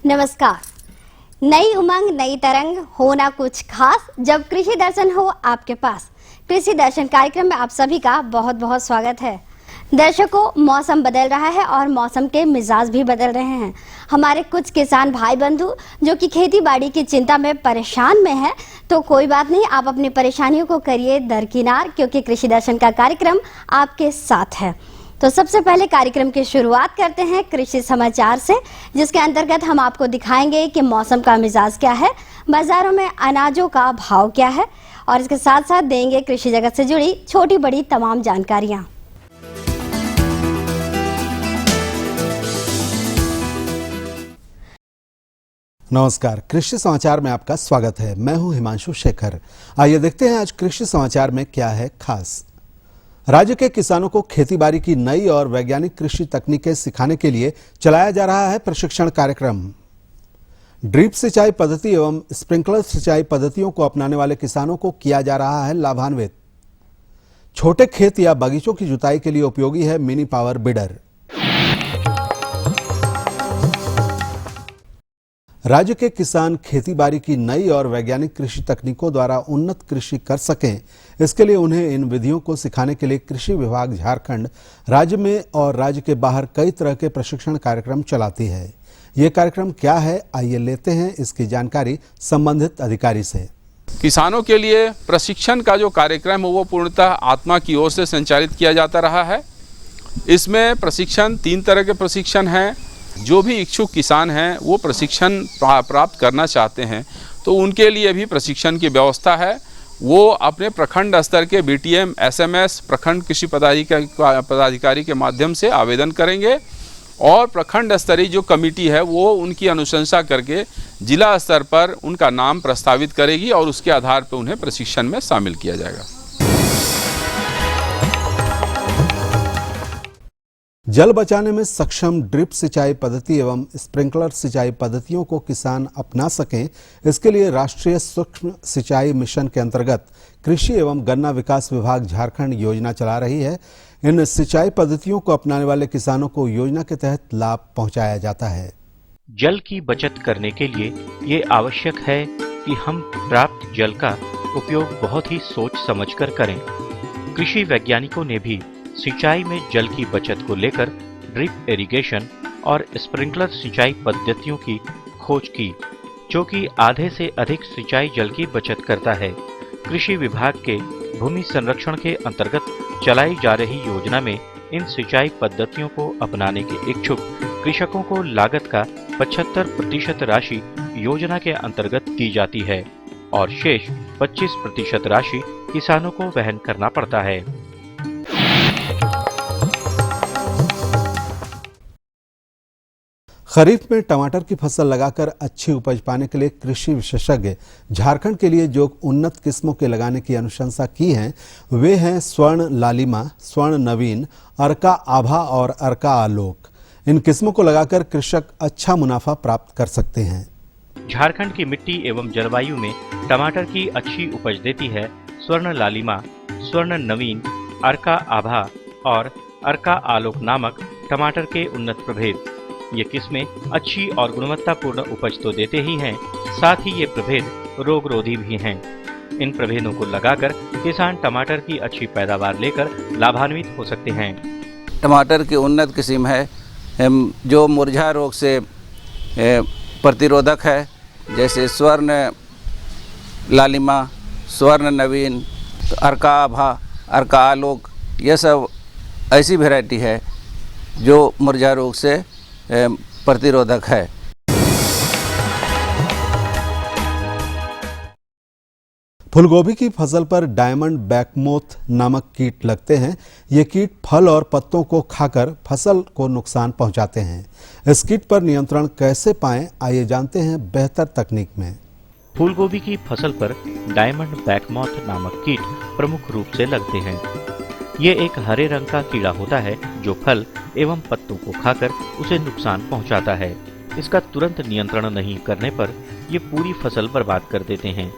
नमस्कार। नई उमंग नई तरंग, होना कुछ खास, जब कृषि दर्शन हो आपके पास। कृषि दर्शन कार्यक्रम में आप सभी का बहुत बहुत स्वागत है। दर्शकों, मौसम बदल रहा है और मौसम के मिजाज भी बदल रहे हैं। हमारे कुछ किसान भाई बंधु जो कि खेती बाड़ी की चिंता में परेशान में है, तो कोई बात नहीं, आप अपनी परेशानियों को करिए दरकिनार, क्योंकि कृषि दर्शन का कार्यक्रम आपके साथ है। तो सबसे पहले कार्यक्रम की शुरुआत करते हैं कृषि समाचार से, जिसके अंतर्गत हम आपको दिखाएंगे कि मौसम का मिजाज क्या है, बाजारों में अनाजों का भाव क्या है, और इसके साथ साथ देंगे कृषि जगत से जुड़ी छोटी बड़ी तमाम जानकारियां। नमस्कार, कृषि समाचार में आपका स्वागत है। मैं हूं हिमांशु शेखर। आइए देखते हैं आज कृषि समाचार में क्या है खास। राज्य के किसानों को खेतीबाड़ी की नई और वैज्ञानिक कृषि तकनीकें सिखाने के लिए चलाया जा रहा है प्रशिक्षण कार्यक्रम। ड्रिप सिंचाई पद्धति एवं स्प्रिंकलर सिंचाई पद्धतियों को अपनाने वाले किसानों को किया जा रहा है लाभान्वित। छोटे खेत या बगीचों की जुताई के लिए उपयोगी है मिनी पावर बिडर। राज्य के किसान खेतीबाड़ी की नई और वैज्ञानिक कृषि तकनीकों द्वारा उन्नत कृषि कर सकें, इसके लिए उन्हें इन विधियों को सिखाने के लिए कृषि विभाग झारखंड राज्य में और राज्य के बाहर कई तरह के प्रशिक्षण कार्यक्रम चलाती है। ये कार्यक्रम क्या है, आइए लेते हैं इसकी जानकारी संबंधित अधिकारी से। किसानों के लिए प्रशिक्षण का जो कार्यक्रम है वो पूर्णतः आत्मा की ओर से संचालित किया जाता रहा है। इसमें प्रशिक्षण 3 तरह के प्रशिक्षण हैं। जो भी इच्छुक किसान हैं वो प्रशिक्षण प्राप्त करना चाहते हैं तो उनके लिए भी प्रशिक्षण की व्यवस्था है। वो अपने प्रखंड स्तर के बीटीएम, एसएमएस, प्रखंड कृषि पदाधिकारी के माध्यम से आवेदन करेंगे और प्रखंड स्तरीय जो कमेटी है वो उनकी अनुशंसा करके जिला स्तर पर उनका नाम प्रस्तावित करेगी और उसके आधार पर उन्हें प्रशिक्षण में शामिल किया जाएगा। जल बचाने में सक्षम ड्रिप सिंचाई पद्धति एवं स्प्रिंकलर सिंचाई पद्धतियों को किसान अपना सकें, इसके लिए राष्ट्रीय सूक्ष्म सिंचाई मिशन के अंतर्गत कृषि एवं गन्ना विकास विभाग झारखंड योजना चला रही है। इन सिंचाई पद्धतियों को अपनाने वाले किसानों को योजना के तहत लाभ पहुंचाया जाता है। जल की बचत करने के लिए ये आवश्यक है कि हम प्राप्त जल का उपयोग बहुत ही सोच समझकर करें। कृषि वैज्ञानिकों ने भी सिंचाई में जल की बचत को लेकर ड्रिप इरिगेशन और स्प्रिंकलर सिंचाई पद्धतियों की खोज की, जो कि आधे से अधिक सिंचाई जल की बचत करता है। कृषि विभाग के भूमि संरक्षण के अंतर्गत चलाई जा रही योजना में इन सिंचाई पद्धतियों को अपनाने के इच्छुक कृषकों को लागत का 75% राशि योजना के अंतर्गत दी जाती है और शेष 25% राशि किसानों को वहन करना पड़ता है। खरीफ में टमाटर की फसल लगाकर अच्छी उपज पाने के लिए कृषि विशेषज्ञ झारखंड के लिए जो उन्नत किस्मों के लगाने की अनुशंसा की हैं, वे हैं स्वर्ण लालिमा, स्वर्ण नवीन, अर्का आभा और अर्का आलोक। इन किस्मों को लगाकर कृषक अच्छा मुनाफा प्राप्त कर सकते हैं। झारखंड की मिट्टी एवं जलवायु में टमाटर की अच्छी उपज देती है स्वर्ण लालिमा, स्वर्ण नवीन, अर्का आभा और अर्का आलोक नामक टमाटर के उन्नत प्रभेद। ये किस्में अच्छी और गुणवत्तापूर्ण उपज तो देते ही हैं, साथ ही ये प्रभेद रोगरोधी भी हैं। इन प्रभेदों को लगाकर किसान टमाटर की अच्छी पैदावार लेकर लाभान्वित हो सकते हैं। टमाटर की उन्नत किस्म है जो मुरझा रोग से प्रतिरोधक है, जैसे स्वर्ण लालिमा, स्वर्ण नवीन, अर्का आभा, अर्का आलोक, यह सब ऐसी वैरायटी है जो मुरझा रोग से प्रतिरोधक है। फूलगोभी की फसल पर डायमंड बैकमोथ नामक कीट लगते हैं। ये कीट फल और पत्तों को खाकर फसल को नुकसान पहुंचाते हैं। इस कीट पर नियंत्रण कैसे पाएं, आइए जानते हैं बेहतर तकनीक में। फूलगोभी की फसल पर डायमंड बैकमोथ नामक कीट प्रमुख रूप से लगते हैं। ये एक हरे रंग का कीड़ा होता है जो फल एवं पत्तों को खाकर उसे नुकसान पहुंचाता है। इसका तुरंत नियंत्रण नहीं करने पर ये पूरी फसल बर्बाद कर देते हैं।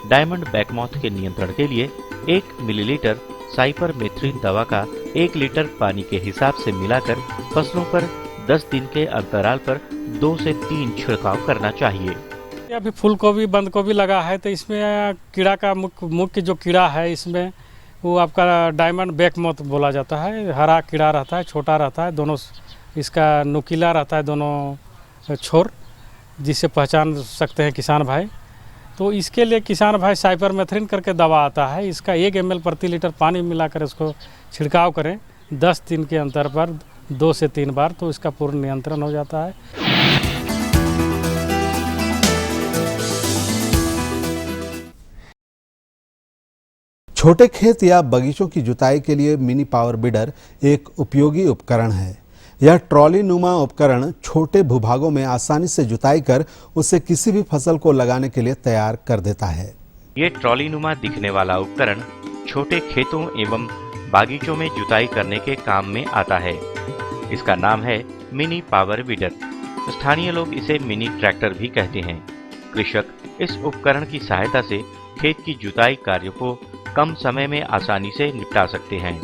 डायमंड बैकमोथ के नियंत्रण के लिए 1 मिलीलीटर साइपरमेथ्रिन दवा का 1 लीटर पानी के हिसाब से मिलाकर फसलों पर 10 दिन के अंतराल पर 2 से 3 छिड़काव करना चाहिए। अभी फूल गोभी बंद गोभी लगा है तो इसमें कीड़ा का मुख्य जो कीड़ा है इसमें वो आपका डायमंड बैक मोथ बोला जाता है। हरा कीड़ा रहता है, छोटा रहता है, दोनों इसका नुकीला रहता है दोनों छोर, जिससे पहचान सकते हैं किसान भाई। तो इसके लिए किसान भाई साइपरमेथ्रिन करके दवा आता है, इसका 1 ml प्रति लीटर पानी मिलाकर उसको छिड़काव करें 10 दिन के अंतर पर 2 से 3 बार, तो इसका पूर्ण नियंत्रण हो जाता है। छोटे खेत या बगीचों की जुताई के लिए मिनी पावर बीडर एक उपयोगी उपकरण है। यह ट्रॉली नुमा उपकरण छोटे भूभागों में आसानी से जुताई कर उसे किसी भी फसल को लगाने के लिए तैयार कर देता है। ये ट्रॉली नुमा दिखने वाला उपकरण छोटे खेतों एवं बागीचों में जुताई करने के काम में आता है। इसका नाम है मिनी पावर बीडर। स्थानीय लोग इसे मिनी ट्रैक्टर भी कहते हैं। कृषक इस उपकरण की सहायता से खेत की जुताई कार्य को कम समय में आसानी से निपटा सकते हैं।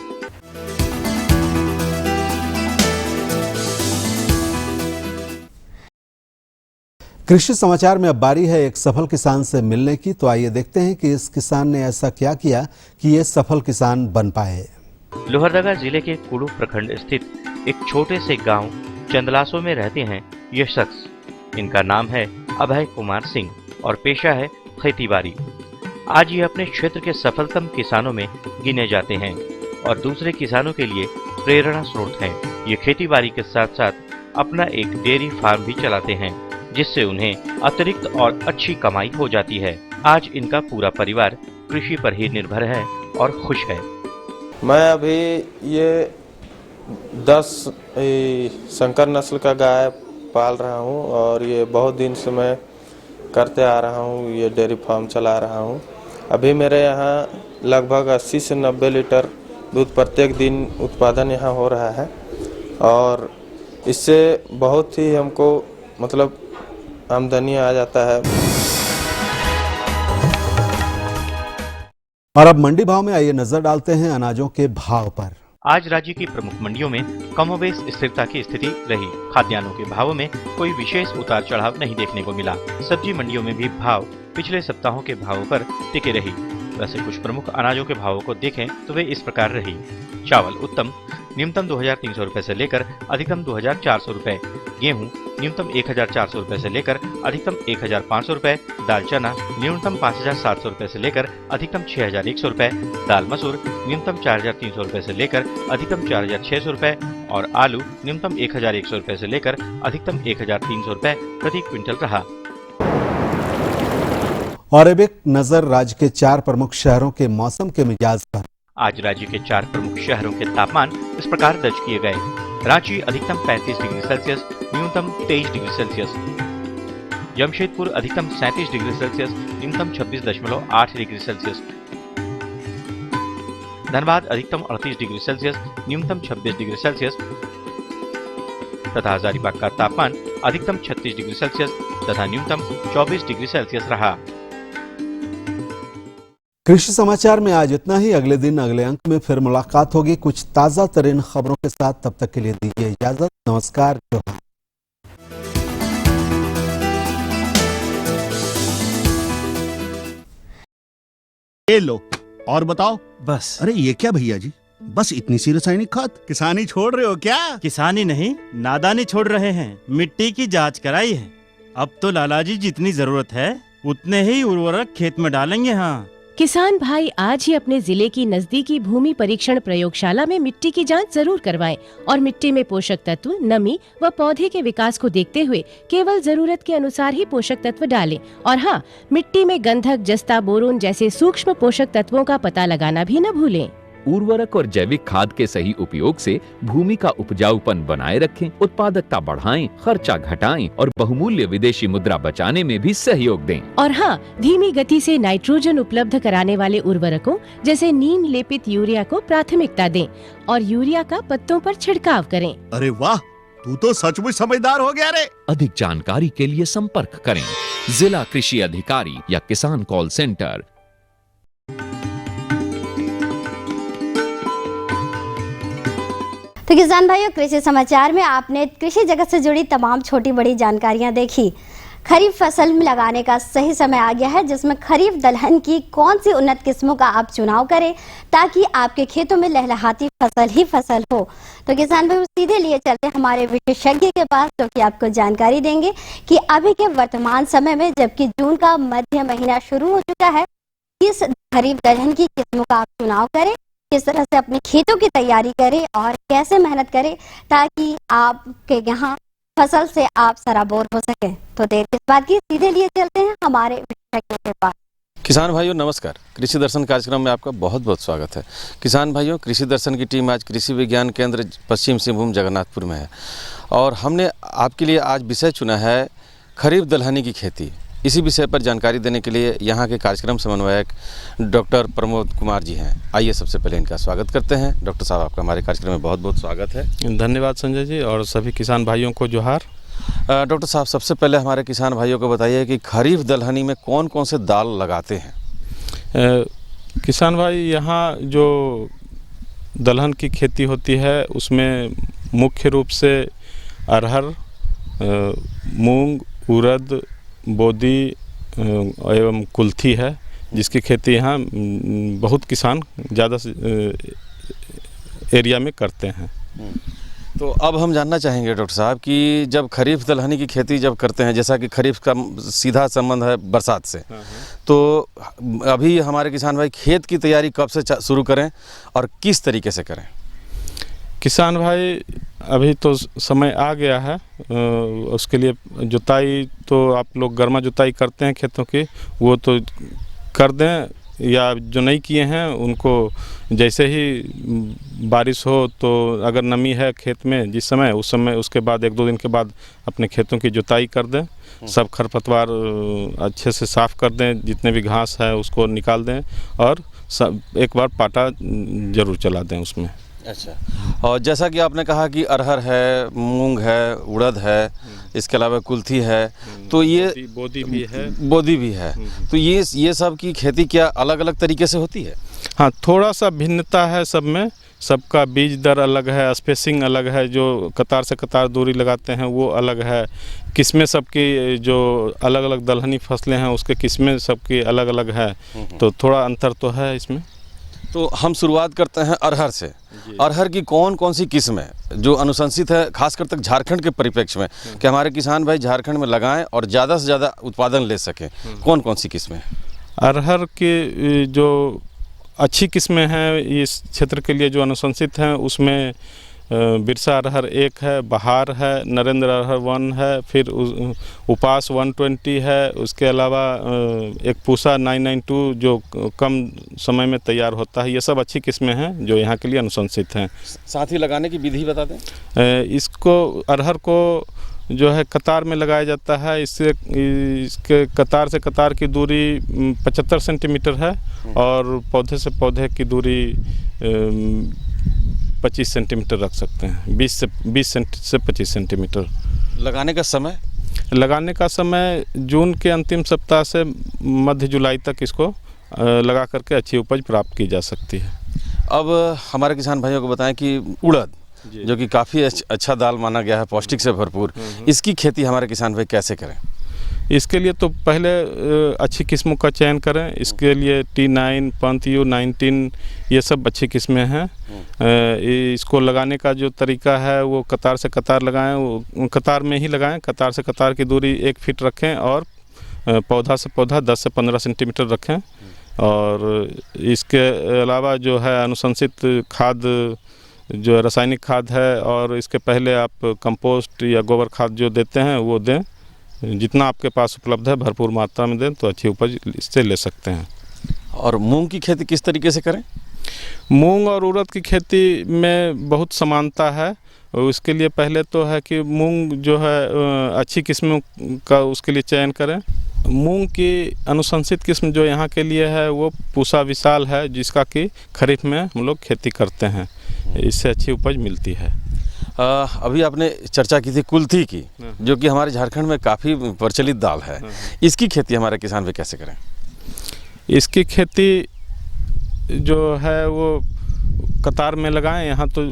कृषि समाचार में अब बारी है एक सफल किसान से मिलने की। तो आइए देखते हैं कि इस किसान ने ऐसा क्या किया कि ये सफल किसान बन पाए। लोहरदगा जिले के कुड़ू प्रखंड स्थित एक छोटे से गांव चंदलासो में रहते हैं ये शख्स। इनका नाम है अभय कुमार सिंह और पेशा है खेतीबाड़ी। आज ये अपने क्षेत्र के सफलतम किसानों में गिने जाते हैं और दूसरे किसानों के लिए प्रेरणा स्रोत हैं। ये खेतीबाड़ी के साथ साथ अपना एक डेयरी फार्म भी चलाते हैं, जिससे उन्हें अतिरिक्त और अच्छी कमाई हो जाती है। आज इनका पूरा परिवार कृषि पर ही निर्भर है और खुश है। मैं अभी ये 10 संकर नस्ल का गाय पाल रहा हूँ और ये बहुत दिन से मैं करते आ रहा हूँ, ये डेयरी फार्म चला रहा हूँ। अभी मेरे यहाँ लगभग 80 से 90 लीटर दूध प्रत्येक दिन उत्पादन यहाँ हो रहा है और इससे बहुत ही हमको मतलब आमदनी आ जाता है। और अब मंडी भाव में आइए नजर डालते हैं अनाजों के भाव पर। आज राज्य की प्रमुख मंडियों में कमोबेश स्थिरता की स्थिति रही। खाद्यान्नों के भावों में कोई विशेष उतार चढ़ाव नहीं देखने को मिला। सब्जी मंडियों में भी भाव पिछले सप्ताहों के भावों पर टिके रही। वैसे कुछ प्रमुख अनाजों के भावों को देखें तो वे इस प्रकार रही। चावल उत्तम न्यूनतम 2300 रुपए से लेकर अधिकतम 2400 रुपए। गेहूं न्यूनतम 1400 रुपए से लेकर अधिकतम 1500 रुपए। दाल चना न्यूनतम 5700 रुपए से लेकर अधिकतम 6100 रुपए। दाल मसूर न्यूनतम 4300 रुपए से लेकर अधिकतम 4600 रुपए और आलू न्यूनतम 1100 रुपए से लेकर अधिकतम 1300 रुपए प्रति क्विंटल रहा। और अब एक नजर राज्य के 4 प्रमुख शहरों के मौसम के मिजाज पर। आज राज्य के 4 प्रमुख शहरों के तापमान इस प्रकार दर्ज किए गए। रांची अधिकतम 35 डिग्री सेल्सियस, न्यूनतम 23 डिग्री सेल्सियस। जमशेदपुर अधिकतम 37 डिग्री सेल्सियस, न्यूनतम 26.8 डिग्री सेल्सियस। धनबाद अधिकतम 38 डिग्री सेल्सियस, न्यूनतम 26 डिग्री सेल्सियस तथा हजारीबाग का तापमान अधिकतम 36 डिग्री सेल्सियस तथा न्यूनतम 24 डिग्री सेल्सियस रहा। कृषि समाचार में आज इतना ही। अगले दिन अगले अंक में फिर मुलाकात होगी कुछ ताजा तरीन खबरों के साथ। तब तक के लिए दीजिए इजाजत। नमस्कार। जोहार। ये लो और बताओ। बस। अरे ये क्या भैया जी, बस इतनी सी रासायनिक खाद? किसानी छोड़ रहे हो क्या? किसानी नहीं, नादानी छोड़ रहे हैं। मिट्टी की जांच कराई है। अब तो लालाजी जितनी जरूरत है उतने ही उर्वरक खेत में डालेंगे। हाँ, किसान भाई आज ही अपने जिले की नजदीकी भूमि परीक्षण प्रयोगशाला में मिट्टी की जांच जरूर करवाएं और मिट्टी में पोषक तत्व, नमी व पौधे के विकास को देखते हुए केवल जरूरत के अनुसार ही पोषक तत्व डालें। और हाँ, मिट्टी में गंधक, जस्ता, बोरोन जैसे सूक्ष्म पोषक तत्वों का पता लगाना भी न भूलें। उर्वरक और जैविक खाद के सही उपयोग से भूमि का उपजाऊपन बनाए रखें, उत्पादकता बढ़ाएं, खर्चा घटाएं और बहुमूल्य विदेशी मुद्रा बचाने में भी सहयोग दें। और हाँ, धीमी गति से नाइट्रोजन उपलब्ध कराने वाले उर्वरकों जैसे नीम लेपित यूरिया को प्राथमिकता दें और यूरिया का पत्तों पर छिड़काव करें। अरे वाह, तू तो सचमुच समझदार हो गया रे। अधिक जानकारी के लिए संपर्क करें जिला कृषि अधिकारी या किसान कॉल सेंटर। तो किसान भाइयों, कृषि समाचार में आपने कृषि जगत से जुड़ी तमाम छोटी बड़ी जानकारियां देखी। खरीफ फसल में लगाने का सही समय आ गया है, जिसमें खरीफ दलहन की कौन सी उन्नत किस्मों का आप चुनाव करें ताकि आपके खेतों में लहलहाती फसल ही फसल हो। तो किसान भाइयों, सीधे लिए चलते हमारे विशेषज्ञ के पास, जो कि आपको जानकारी देंगे कि अभी के वर्तमान समय में, जबकि जून का मध्य महीना शुरू हो चुका है, किस खरीफ दलहन की किस्मों का आप चुनाव करें, किस तरह से अपने खेतों की तैयारी करें और कैसे मेहनत करें ताकि आपके यहाँ फसल से आप सराबोर हो सके। तो देर किस बात की, सीधे लिए चलते हैं हमारे विशेषज्ञ के पास। किसान भाइयों नमस्कार, कृषि दर्शन कार्यक्रम में आपका बहुत बहुत स्वागत है। किसान भाइयों, कृषि दर्शन की टीम आज कृषि विज्ञान केंद्र पश्चिम सिंहभूम जगन्नाथपुर में है और हमने आपके लिए आज विषय चुना है खरीफ दलहनी की खेती। इसी विषय पर जानकारी देने के लिए यहाँ के कार्यक्रम समन्वयक डॉक्टर प्रमोद कुमार जी हैं। आइए सबसे पहले इनका स्वागत करते हैं। डॉक्टर साहब, आपका हमारे कार्यक्रम में बहुत बहुत स्वागत है। धन्यवाद संजय जी, और सभी किसान भाइयों को जोहार। डॉक्टर साहब, सबसे पहले हमारे किसान भाइयों को बताइए कि खरीफ दलहनी में कौन कौन से दाल लगाते हैं? किसान भाई, यहाँ जो दलहन की खेती होती है उसमें मुख्य रूप से अरहर, मूंग, उड़द, बोदी एवं कुल्थी है, जिसकी खेती यहाँ बहुत किसान ज़्यादा एरिया में करते हैं। तो अब हम जानना चाहेंगे डॉक्टर साहब कि जब खरीफ दलहनी की खेती जब करते हैं, जैसा कि खरीफ का सीधा संबंध है बरसात से, तो अभी हमारे किसान भाई खेत की तैयारी कब से शुरू करें और किस तरीके से करें? किसान भाई, अभी तो समय आ गया है, उसके लिए जुताई तो आप लोग गर्मा जुताई करते हैं खेतों की, वो तो कर दें, या जो नहीं किए हैं उनको जैसे ही बारिश हो तो अगर नमी है खेत में जिस समय, उस समय उसके बाद 1-2 दिन के बाद अपने खेतों की जुताई कर दें, सब खरपतवार अच्छे से साफ़ कर दें, जितने भी घास है उसको निकाल दें और सब एक बार पाटा ज़रूर चला दें उसमें। अच्छा, और जैसा कि आपने कहा कि अरहर है, मूंग है, उड़द है, इसके अलावा कुल्थी है, तो ये बोदी भी है, तो ये सब की खेती क्या अलग अलग तरीके से होती है? हाँ, थोड़ा सा भिन्नता है सब में, सबका बीज दर अलग है, स्पेसिंग अलग है, जो कतार से कतार दूरी लगाते हैं वो अलग है, किस्में सबकी जो अलग अलग दलहनी फसलें हैं उसके किस्में सबकी अलग अलग है, तो थोड़ा अंतर तो है इसमें। तो हम शुरुआत करते हैं अरहर से। अरहर की कौन कौन सी किस्म है जो अनुशंसित है, खासकर तक झारखंड के परिप्रेक्ष्य में, कि हमारे किसान भाई झारखंड में लगाएं और ज़्यादा से ज़्यादा उत्पादन ले सकें? कौन कौन सी किस्में? अरहर के जो अच्छी किस्में हैं इस क्षेत्र के लिए जो अनुशंसित हैं, उसमें बिरसा अरहर 1 है, बहार है, नरेंद्र अरहर 1 है, फिर उपास 120 है, उसके अलावा एक पूसा 992 जो कम समय में तैयार होता है। ये सब अच्छी किस्में हैं जो यहाँ के लिए अनुशंसित हैं। साथ ही लगाने की विधि बता दें। इसको अरहर को जो है कतार में लगाया जाता है, इसके कतार से कतार की दूरी 75 सेंटीमीटर है और पौधे से पौधे की दूरी 25 सेंटीमीटर रख सकते हैं, 20 से 25 सेंटीमीटर। लगाने का समय जून के अंतिम सप्ताह से मध्य जुलाई तक इसको लगा करके अच्छी उपज प्राप्त की जा सकती है। अब हमारे किसान भाइयों को बताएं कि उड़द, जो कि काफ़ी अच्छा दाल माना गया है, पौष्टिक से भरपूर, इसकी खेती हमारे किसान भाई कैसे करें? इसके लिए तो पहले अच्छी किस्मों का चयन करें। इसके लिए T9, पंथयू 19, ये सब अच्छी किस्में हैं। इसको लगाने का जो तरीका है वो कतार से कतार लगाएं, वो कतार में ही लगाएं, कतार से कतार की दूरी 1 फीट रखें और पौधा से पौधा 10 से 15 सेंटीमीटर रखें। और इसके अलावा जो है अनुशंसित खाद जो रासायनिक खाद है, और इसके पहले आप कंपोस्ट या गोबर खाद जो देते हैं वो दें, जितना आपके पास उपलब्ध है भरपूर मात्रा में दें तो अच्छी उपज इससे ले सकते हैं। और मूंग की खेती किस तरीके से करें? मूंग और उड़द की खेती में बहुत समानता है। उसके लिए पहले तो है कि मूंग जो है अच्छी किस्मों का उसके लिए चयन करें। मूंग की अनुशंसित किस्म जो यहाँ के लिए है वो पूसा विशाल है, जिसका कि खरीफ में हम लोग खेती करते हैं, इससे अच्छी उपज मिलती है। अभी आपने चर्चा की थी कुल्थी की, जो कि हमारे झारखंड में काफ़ी प्रचलित दाल है। इसकी खेती हमारे किसान भी कैसे करें? इसकी खेती जो है वो कतार में लगाएं। यहाँ तो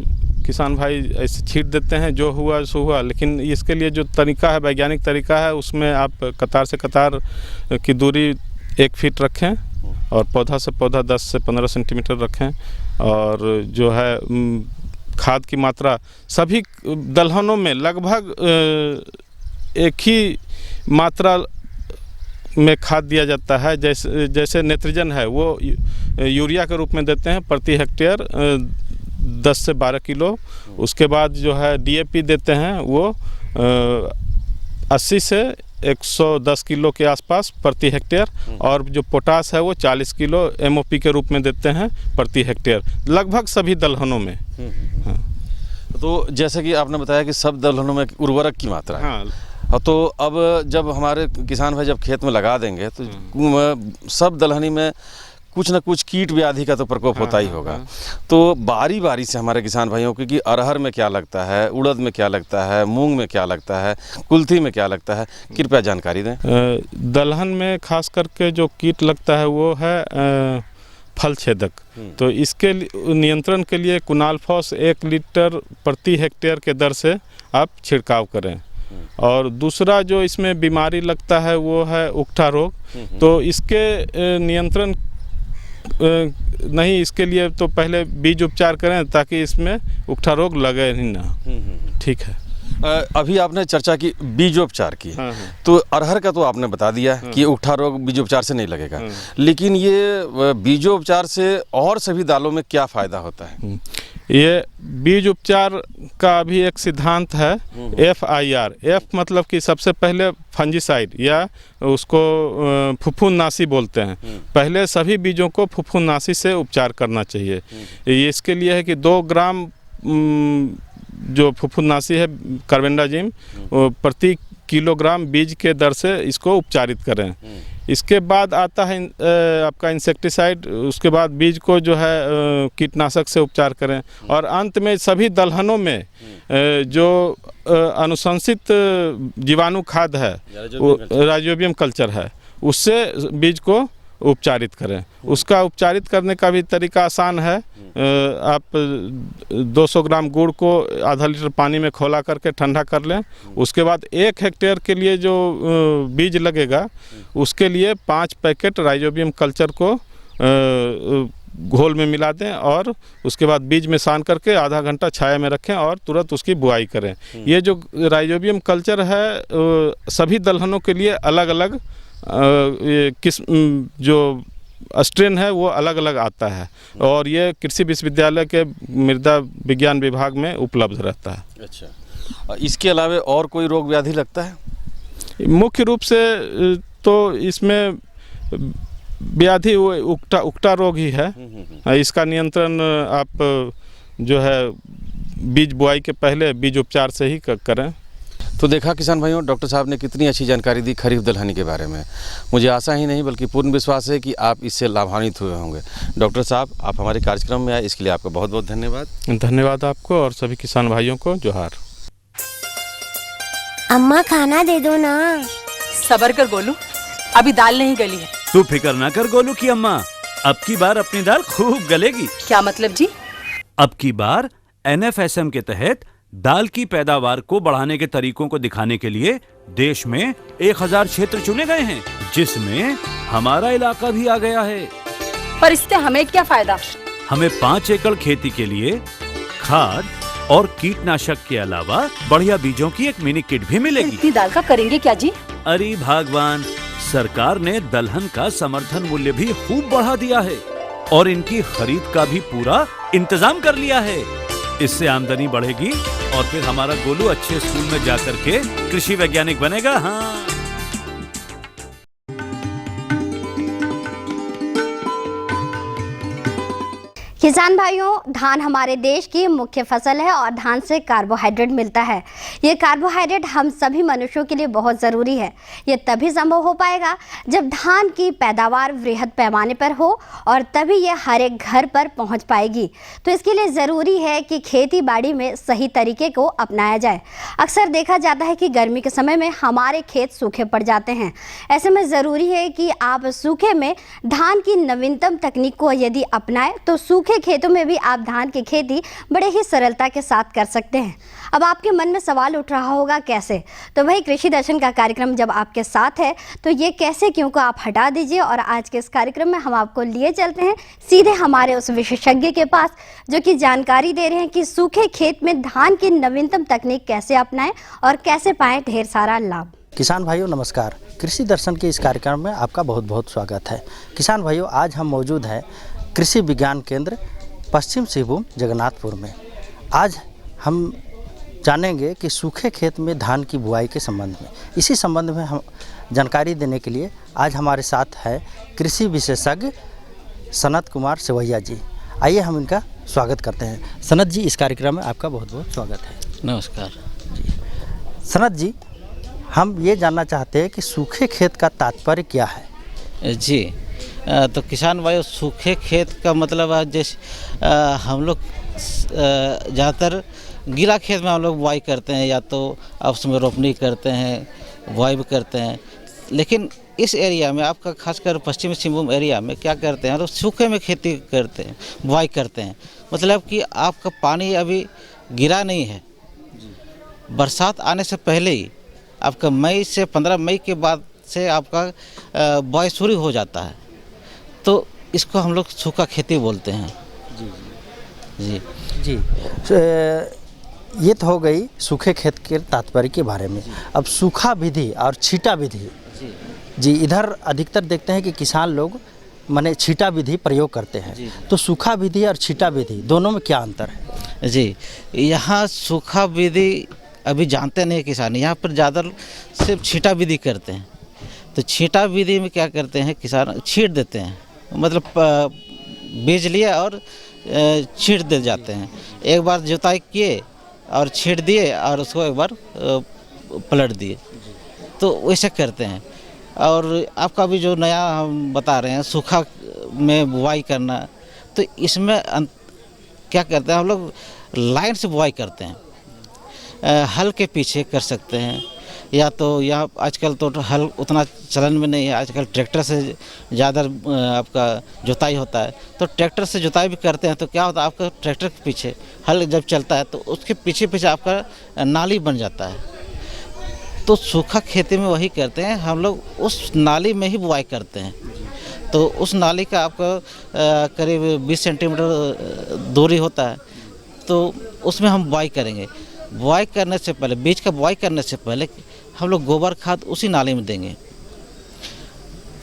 किसान भाई ऐसे छींट देते हैं, जो हुआ सो हुआ। लेकिन इसके लिए जो तरीका है, वैज्ञानिक तरीका है, उसमें आप कतार से कतार की दूरी 1 फीट रखें और पौधा से पौधा 10 से 15 सेंटीमीटर रखें। और जो है खाद की मात्रा सभी दलहनों में लगभग एक ही मात्रा में खाद दिया जाता है। जैसे नेत्रजन है वो यूरिया के रूप में देते हैं प्रति हेक्टेयर 10 से 12 किलो। उसके बाद जो है DAP देते हैं वो 80 से 110 किलो के आसपास प्रति हेक्टेयर। और जो पोटास है वो 40 किलो MOP के रूप में देते हैं प्रति हेक्टेयर लगभग सभी दलहनों में। हाँ। तो जैसे कि आपने बताया कि सब दलहनों में उर्वरक की मात्रा है। हाँ। तो अब जब हमारे किसान भाई जब खेत में लगा देंगे तो सब दलहनी में कुछ न कुछ कीट व्याधि का तो प्रकोप होता ही होगा। तो बारी बारी से हमारे किसान भाइयों को कि अरहर में क्या लगता है, उड़द में क्या लगता है, मूंग में क्या लगता है, कुल्थी में क्या लगता है, कृपया जानकारी दें। दलहन में खास करके जो कीट लगता है वो है फल छेदक। तो इसके नियंत्रण के लिए कुनालफॉस 1 लीटर प्रति हेक्टेयर के दर से आप छिड़काव करें। और दूसरा जो इसमें बीमारी लगता है वो है उकठा रोग। तो इसके नियंत्रण नहीं, इसके लिए तो पहले बीज उपचार करें ताकि इसमें उकठा रोग लगे ही ना। ठीक है। अभी आपने चर्चा की बीजोपचार की। तो अरहर का तो आपने बता दिया कि उकठा रोग बीजोपचार से नहीं लगेगा। लेकिन ये बीजोपचार से और सभी दालों में क्या फ़ायदा होता है? ये बीज उपचार का भी एक सिद्धांत है FIR। F मतलब कि सबसे पहले फंजीसाइड या उसको फफूंदनाशी बोलते हैं। पहले सभी बीजों को फफूंदनाशी से उपचार करना चाहिए। ये इसके लिए है कि 2 ग्राम जो फफूंदनाशी है कार्बेंडाजिम प्रति किलोग्राम बीज के दर से इसको उपचारित करें। इसके बाद आता है आपका इंसेक्टिसाइड। उसके बाद बीज को जो है कीटनाशक से उपचार करें। और अंत में सभी दलहनों में जो अनुशंसित जीवाणु खाद है, राइजोबियम कल्चर है, उससे बीज को उपचारित करें। उसका उपचारित करने का भी तरीका आसान है। आप 200 ग्राम गुड़ को आधा लीटर पानी में खौला करके ठंडा कर लें। उसके बाद 1 हेक्टेयर के लिए जो बीज लगेगा उसके लिए 5 पैकेट राइजोबियम कल्चर को घोल में मिला दें और उसके बाद बीज में सान करके आधा घंटा छाया में रखें और तुरंत उसकी बुआई करें। ये जो राइजोबियम कल्चर है सभी दलहनों के लिए अलग अलग किस्म जो स्ट्रेन है वो अलग अलग आता है और ये कृषि विश्वविद्यालय के मृदा विज्ञान विभाग में उपलब्ध रहता है। अच्छा, इसके अलावा और कोई रोग व्याधि लगता है? मुख्य रूप से तो इसमें व्याधि उकठा रोग ही है। इसका नियंत्रण आप जो है बीज बुआई के पहले बीज उपचार से ही करें। तो देखा किसान भाइयों, डॉक्टर साहब ने कितनी अच्छी जानकारी दी खरीफ दलहनी के बारे में। मुझे आशा ही नहीं बल्कि पूर्ण विश्वास है कि आप इससे लाभान्वित हुए होंगे। डॉक्टर साहब, आप हमारे कार्यक्रम में आए इसके लिए आपका बहुत बहुत धन्यवाद। धन्यवाद आपको और सभी किसान भाइयों को जोहार। अम्मा खाना दे दो ना। सबर कर गोलू, अभी दाल नहीं गली है। तू फिक्र ना कर गोलू की अम्मा, अब की बार अपनी दाल खूब गलेगी। क्या मतलब जी? अब की बार NFSM के तहत दाल की पैदावार को बढ़ाने के तरीकों को दिखाने के लिए देश में 1000 क्षेत्र चुने गए हैं, जिसमें हमारा इलाका भी आ गया है। पर इससे हमें क्या फायदा? हमें 5 एकड़ खेती के लिए खाद और कीटनाशक के अलावा बढ़िया बीजों की एक मिनी किट भी मिलेगी। इतनी दाल का करेंगे क्या जी? अरे भगवान, सरकार ने दलहन का समर्थन मूल्य भी खूब बढ़ा दिया है और इनकी खरीद का भी पूरा इंतजाम कर लिया है। इससे आमदनी बढ़ेगी और फिर हमारा गोलू अच्छे स्कूल में जाकर के कृषि वैज्ञानिक बनेगा। हाँ, किसान भाइयों, धान हमारे देश की मुख्य फसल है और धान से कार्बोहाइड्रेट मिलता है। ये कार्बोहाइड्रेट हम सभी मनुष्यों के लिए बहुत ज़रूरी है। ये तभी संभव हो पाएगा जब धान की पैदावार वृहद पैमाने पर हो और तभी ये हर एक घर पर पहुंच पाएगी। तो इसके लिए ज़रूरी है कि खेती बाड़ी में सही तरीके को अपनाया जाए। अक्सर देखा जाता है कि गर्मी के समय में हमारे खेत सूखे पड़ जाते हैं। ऐसे में ज़रूरी है कि आप सूखे में धान की नवीनतम तकनीक को यदि अपनाएं तो सूखे खेतों में भी आप धान की खेती बड़े ही सरलता के साथ कर सकते हैं। अब आपके मन में सवाल उठ रहा होगा कैसे, तो वही कृषि दर्शन का कार्यक्रम जब आपके साथ है तो ये कैसे क्यों को आप हटा दीजिए और आज के इस कार्यक्रम में हम आपको लिए चलते हैं सीधे हमारे उस विशेषज्ञ के पास जो कि जानकारी दे रहे हैं कि सूखे खेत में धान की नवीनतम तकनीक कैसे अपनाएं और कैसे पाएं ढेर सारा लाभ। किसान भाइयों नमस्कार, कृषि दर्शन के इस कार्यक्रम में आपका बहुत बहुत स्वागत है। किसान भाइयों, आज हम मौजूद हैं कृषि विज्ञान केंद्र पश्चिम सिंहभूम जगन्नाथपुर में। आज हम जानेंगे कि सूखे खेत में धान की बुआई के संबंध में, इसी संबंध में हम जानकारी देने के लिए आज हमारे साथ है कृषि विशेषज्ञ सनत कुमार सेवैया जी। आइए हम इनका स्वागत करते हैं। सनत जी, इस कार्यक्रम में आपका बहुत बहुत स्वागत है। नमस्कार जी। सनत जी, हम ये जानना चाहते हैं कि सूखे खेत का तात्पर्य क्या है? जी, तो किसान भाई, सूखे खेत का मतलब है जैसे हम लोग ज़्यादातर गीला खेत में हम लोग बुआई करते हैं या तो आपस में रोपनी करते हैं, बुआई भी करते हैं। लेकिन इस एरिया में आपका खासकर पश्चिमी सिंहभूम एरिया में क्या करते हैं तो सूखे में खेती करते हैं, बुआई करते हैं। मतलब कि आपका पानी अभी गिरा नहीं है, बरसात आने से पहले ही आपका मई से 15 मई के बाद से आपका बुआई शुरू हो जाता है, तो इसको हम लोग सूखा खेती बोलते हैं। जी जी ये तो हो गई सूखे खेत के तात्पर्य के बारे में। अब सूखा विधि और छींटा विधि, जी इधर अधिकतर देखते हैं कि किसान लोग माने छींटा विधि प्रयोग करते हैं, तो सूखा विधि और छींटा विधि दोनों में क्या अंतर है? जी, यहाँ सूखा विधि अभी जानते नहीं किसान, यहाँ पर ज़्यादा सिर्फ छींटा विधि करते हैं। तो छींटा विधि में क्या करते हैं किसान, छींट देते हैं, मतलब बीज लिए और छींट दे जाते हैं। एक बार जुताई किए और छींट दिए और उसको एक बार पलट दिए, तो वैसे करते हैं। और आपका भी जो नया हम बता रहे हैं सूखा में बुआई करना, तो इसमें क्या करते हैं हम लोग लाइन से बुआई करते हैं। हल के पीछे कर सकते हैं, या तो यहाँ आजकल तो हल उतना चलन में नहीं है, आजकल ट्रैक्टर से ज़्यादा आपका जुताई होता है, तो ट्रैक्टर से जुताई भी करते हैं। तो क्या होता है आपका ट्रैक्टर के पीछे हल जब चलता है तो उसके पीछे पीछे आपका नाली बन जाता है। तो सूखा खेती में वही करते हैं हम लोग, उस नाली में ही बुआई करते हैं। तो उस नाली का आपका करीब 20 सेंटीमीटर दूरी होता है, तो उसमें हम बुआई करेंगे। बुआई करने से पहले, बीज का बुआई करने से पहले हम लोग गोबर खाद उसी नाली में देंगे।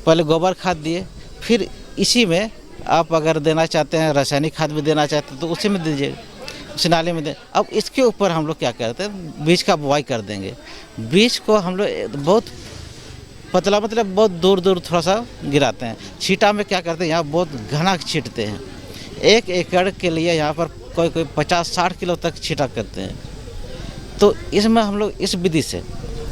पहले गोबर खाद दिए, फिर इसी में आप अगर देना चाहते हैं रासायनिक खाद भी देना चाहते हैं तो उसी में दीजिए, उसी नाली में दें। अब इसके ऊपर हम लोग क्या करते हैं, बीज का बुआई कर देंगे। बीज को हम लोग बहुत पतला, मतलब बहुत दूर दूर थोड़ा सा गिराते हैं। छींटा में क्या करते हैं, यहाँ बहुत घना छींटते हैं। 1 एकड़ के लिए यहाँ पर कोई 50-60 किलो तक छींटा करते हैं। तो इसमें हम लोग इस विधि से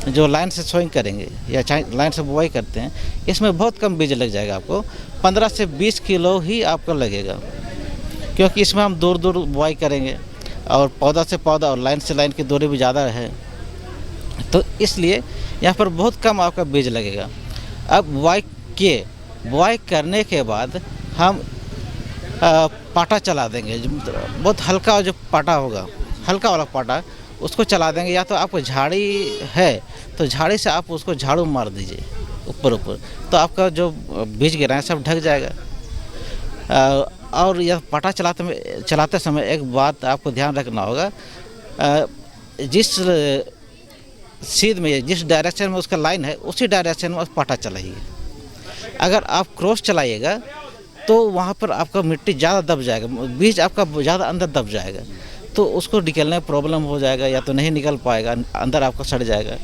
जो लाइन से सोइंग करेंगे या लाइन से बुआई करते हैं, इसमें बहुत कम बीज लग जाएगा। आपको 15 से 20 किलो ही आपको लगेगा, क्योंकि इसमें हम दूर दूर बुआई करेंगे और पौधा से पौधा और लाइन से लाइन की दूरी भी ज़्यादा है, तो इसलिए यहाँ पर बहुत कम आपका बीज लगेगा। अब बुआई करने के बाद हम पाटा चला देंगे, बहुत हल्का जो पाटा होगा, हल्का वाला पाटा, उसको चला देंगे। या तो आपको झाड़ी है तो झाड़ी से आप उसको झाड़ू मार दीजिए ऊपर, तो आपका जो बीज गिरा है सब ढक जाएगा। और यह पाटा चलाते समय एक बात आपको ध्यान रखना होगा, जिस सीध में, जिस डायरेक्शन में उसका लाइन है उसी डायरेक्शन में पाटा चलाइए। अगर आप क्रॉस चलाइएगा तो वहाँ पर आपका मिट्टी ज़्यादा दब जाएगा, बीज आपका ज़्यादा अंदर दब जाएगा, तो उसको निकलने में प्रॉब्लम हो जाएगा, या तो नहीं निकल पाएगा, अंदर आपका सड़ जाएगा।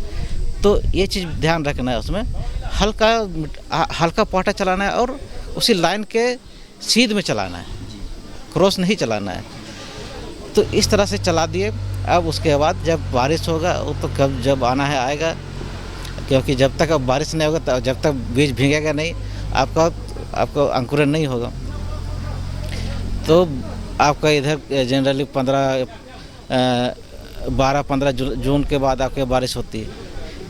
तो ये चीज़ ध्यान रखना है, उसमें हल्का पाटा चलाना है और उसी लाइन के सीध में चलाना है, क्रॉस नहीं चलाना है। तो इस तरह से चला दिए। अब उसके बाद जब बारिश होगा तो कब जब आना है आएगा, क्योंकि जब तक अब बारिश नहीं होगा तो जब तक बीज भीगेगा नहीं आपको अंकुरण नहीं होगा। तो आपका इधर जनरली 12-15 जून के बाद आपके बारिश होती है,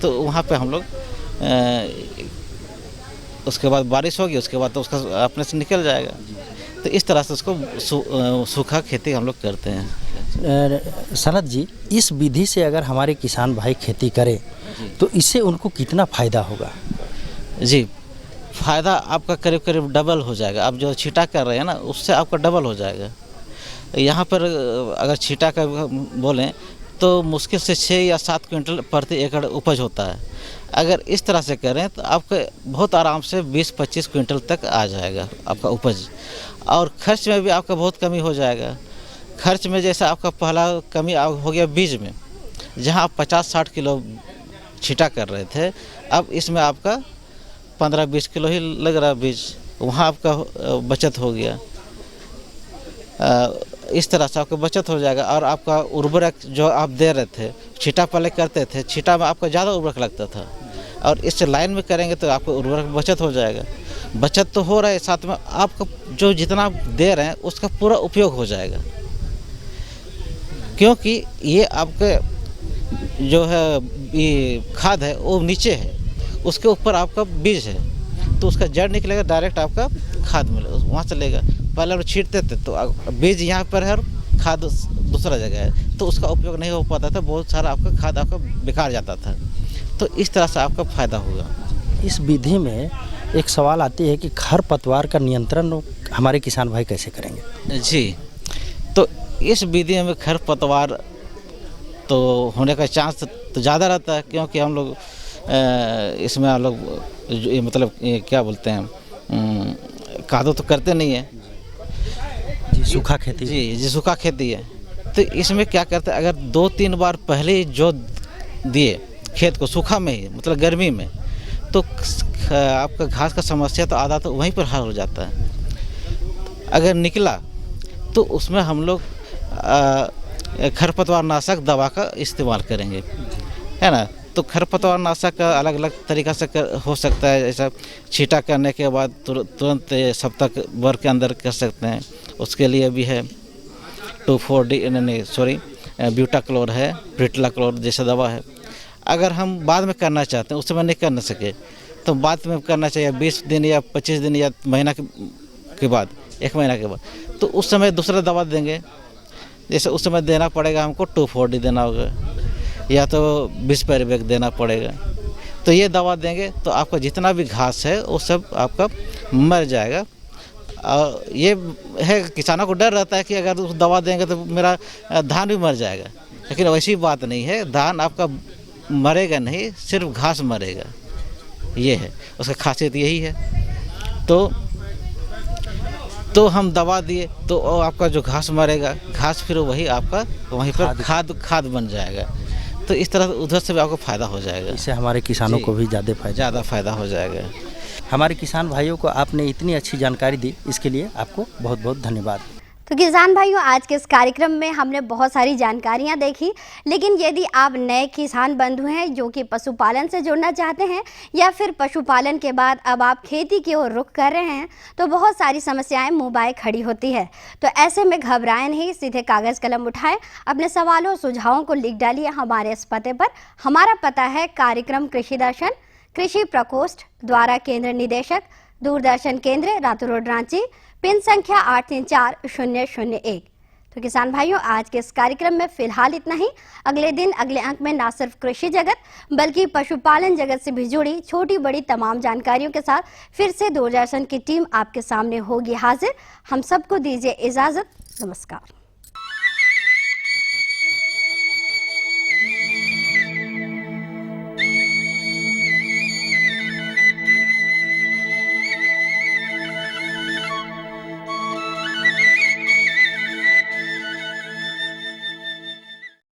तो वहाँ पे हम लोग उसके बाद बारिश होगी, उसके बाद तो उसका अपने से निकल जाएगा। तो इस तरह से उसको सूखा खेती हम लोग करते हैं। सनत जी, इस विधि से अगर हमारे किसान भाई खेती करें तो इससे उनको कितना फ़ायदा होगा? जी, फ़ायदा आपका करीब करीब डबल हो जाएगा। आप जो छींटा कर रहे हैं ना, उससे आपका डबल हो जाएगा। यहाँ पर अगर छींटा का बोलें तो मुश्किल से 6 या 7 क्विंटल प्रति एकड़ उपज होता है। अगर इस तरह से करें तो आपका बहुत आराम से 20-25 क्विंटल तक आ जाएगा आपका उपज, और खर्च में भी आपका बहुत कमी हो जाएगा। खर्च में जैसा आपका पहला कमी हो गया बीज में, जहाँ आप 50-60 किलो छींटा कर रहे थे, अब इसमें आपका 15-20 किलो ही लग रहा बीज, वहाँ आपका बचत हो गया। इस तरह से आपका बचत हो जाएगा। और आपका उर्वरक जो आप दे रहे थे, छींटा पहले करते थे, छींटा में आपका ज़्यादा उर्वरक लगता था, और इससे लाइन में करेंगे तो आपको उर्वरक बचत हो जाएगा। बचत तो हो रहा है, साथ में आपका जो जितना दे रहे हैं उसका पूरा उपयोग हो जाएगा, क्योंकि ये आपके जो है ये खाद है वो नीचे है, उसके ऊपर आपका बीज है, तो उसका जड़ निकलेगा, डायरेक्ट आपका खाद मिलेगा, वहाँ चलेगा। पहले हम छींटते थे तो बीज यहाँ पर है और खाद दूसरा जगह है, तो उसका उपयोग नहीं हो पाता था, बहुत सारा आपका खाद आपका बेकार जाता था। तो इस तरह से आपका फ़ायदा होगा। इस विधि में एक सवाल आती है कि खरपतवार का नियंत्रण हमारे किसान भाई कैसे करेंगे? जी, तो इस विधि में खरपतवार तो होने का चांस तो ज़्यादा रहता है, क्योंकि हम लोग इसमें हम लोग मतलब क्या बोलते हैं, कादो तो करते नहीं है जी, सूखा खेती। जी, सूखा खेती है। तो इसमें क्या करते हैं, अगर 2-3 बार पहले ही जो दिए खेत को सूखा में ही, मतलब गर्मी में, तो आपका घास का समस्या तो आधा तो वहीं पर हल हो जाता है। अगर निकला तो उसमें हम लोग खरपतवार नाशक दवा का इस्तेमाल करेंगे, है ना। तो खरपतवार नाशक का अलग अलग तरीक़ा से हो सकता है, जैसा छींटा करने के बाद तुरंत सप्ताह भर के अंदर कर सकते हैं। उसके लिए भी है 2,4-D ब्यूटाक्लोर है, प्रिटलाक्लोर जैसा दवा है। अगर हम बाद में करना चाहते हैं, उस समय नहीं कर न सके, तो बाद में करना चाहिए 20 दिन या 25 दिन या महीना के बाद, 1 महीना के बाद, तो उस समय दूसरा दवा देंगे। जैसे उस समय देना पड़ेगा हमको 2,4-D देना होगा, या तो 20 पेरीबैक देना पड़ेगा। तो ये दवा देंगे तो आपका जितना भी घास है वो सब आपका मर जाएगा। और ये है, किसानों को डर रहता है कि अगर उस दवा देंगे तो मेरा धान भी मर जाएगा, लेकिन वैसी बात नहीं है। धान आपका मरेगा नहीं, सिर्फ घास मरेगा, ये है उसका खासियत, यही है। तो हम दवा दिए तो आपका जो घास मरेगा, घास फिर वही आपका वहीं पर खाद बन जाएगा। तो इस तरह उधर से भी आपको फ़ायदा हो जाएगा। इससे हमारे किसानों को भी ज़्यादा फ़ायदा हो जाएगा। हमारे किसान भाइयों को आपने इतनी अच्छी जानकारी दी, इसके लिए आपको बहुत बहुत धन्यवाद। तो किसान भाइयों, आज के इस कार्यक्रम में हमने बहुत सारी जानकारियां देखी, लेकिन यदि आप नए किसान बंधु हैं जो कि पशुपालन से जुड़ना चाहते हैं, या फिर पशुपालन के बाद अब आप खेती की ओर रुख कर रहे हैं, तो बहुत सारी समस्याएं मुंह बाए खड़ी होती है। तो ऐसे में घबराएं नहीं, सीधे कागज़ कलम उठाएं, अपने सवालों और सुझावों को लिख डालिए हमारे इस पते पर। हमारा पता है कार्यक्रम कृषि दर्शन, कृषि प्रकोष्ठ, द्वारा केंद्र निदेशक, दूरदर्शन केंद्र, रातू रोड, रांची, पिन संख्या 834001। तो किसान भाइयों, आज के इस कार्यक्रम में फिलहाल इतना ही। अगले दिन अगले अंक में ना सिर्फ कृषि जगत बल्कि पशुपालन जगत से भी जुड़ी छोटी बड़ी तमाम जानकारियों के साथ फिर से दूरदर्शन की टीम आपके सामने होगी हाजिर। हम सबको दीजिए इजाजत। नमस्कार।